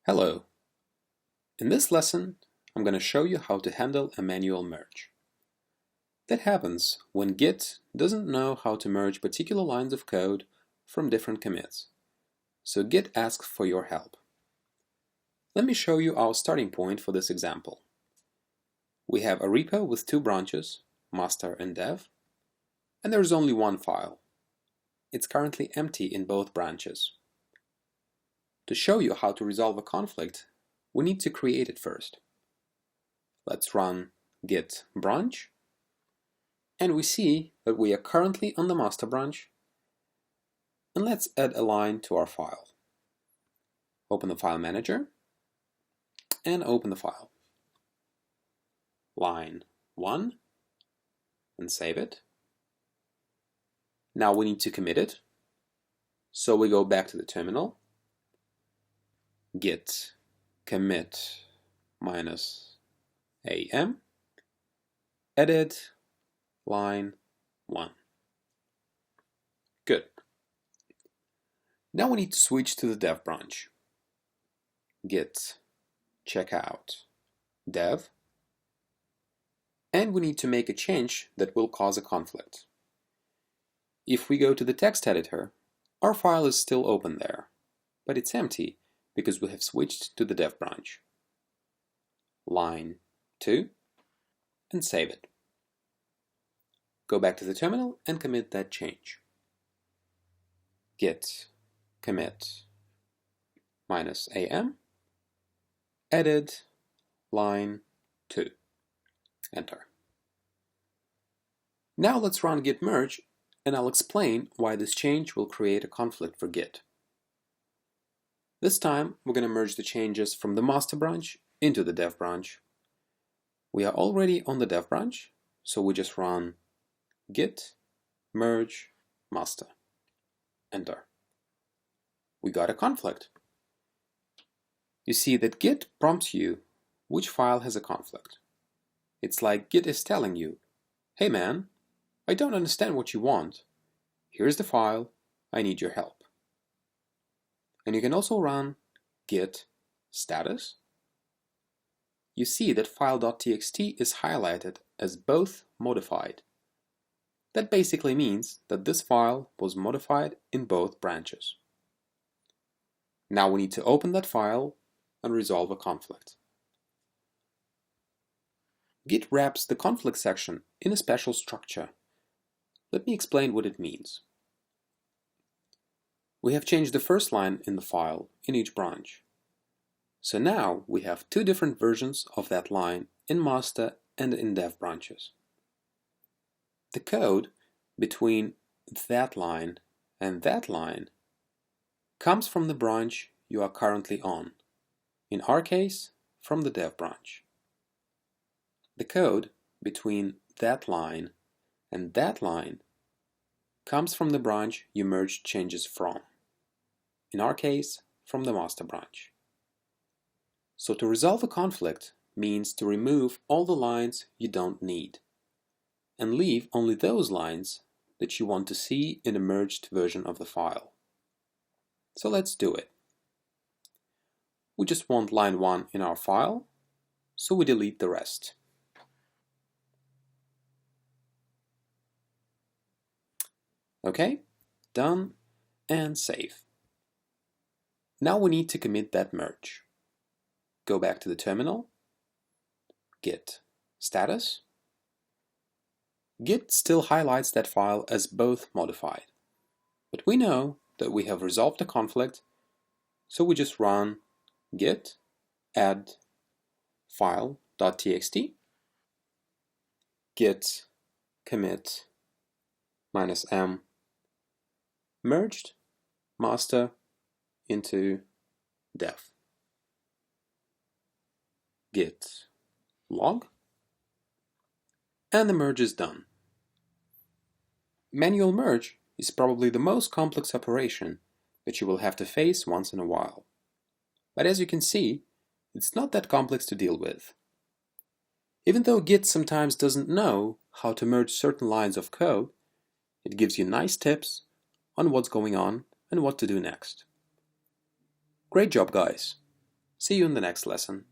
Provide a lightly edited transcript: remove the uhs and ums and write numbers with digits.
Hello. In this lesson, I'm going to show you how to handle a manual merge. That happens when Git doesn't know how to merge particular lines of code from different commits. So Git asks for your help. Let me show you our starting point for this example. We have a repo with two branches, master and dev, and there is only one file. It's currently empty in both branches. To show you how to resolve a conflict, we need to create it first. Let's run git branch, and we see that we are currently on the master branch, and let's add a line to our file. Open the file manager and open the file. Line 1 and save it. Now we need to commit it, so we go back to the terminal, git commit -am, edit line 1. Good. Now we need to switch to the dev branch. Git checkout dev, and we need to make a change that will cause a conflict. If we go to the text editor, our file is still open there, but it's empty because we have switched to the dev branch. Line 2 and save it. Go back to the terminal and commit that change. Git commit -am, edit line 2. Enter. Now let's run git merge, and I'll explain why this change will create a conflict for Git. This time we're going to merge the changes from the master branch into the dev branch. We are already on the dev branch, so we just run git merge master. Enter. We got a conflict. You see that Git prompts you which file has a conflict. It's like Git is telling you, hey man, I don't understand what you want. Here's the file, I need your help. And you can also run git status. You see that file.txt is highlighted as both modified. That basically means that this file was modified in both branches. Now we need to open that file and resolve a conflict. Git wraps the conflict section in a special structure. Let me explain what it means. We have changed the first line in the file in each branch. So now we have two different versions of that line in master and in dev branches. The code between that line and that line comes from the branch you are currently on, in our case, from the dev branch. The code between that line and that line comes from the branch you merged changes from, in our case, from the master branch. So to resolve a conflict means to remove all the lines you don't need and leave only those lines that you want to see in a merged version of the file. So let's do it. We just want line 1 in our file, so we delete the rest. Okay, done and save. Now we need to commit that merge. Go back to the terminal, git status. Git still highlights that file as both modified, but we know that we have resolved the conflict, so we just run git add file.txt, git commit -am merged master into dev, git log, and the merge is done. Manual merge is probably the most complex operation that you will have to face once in a while. But as you can see, it's not that complex to deal with. Even though Git sometimes doesn't know how to merge certain lines of code, it gives you nice tips on what's going on and what to do next. Great job, guys! See you in the next lesson.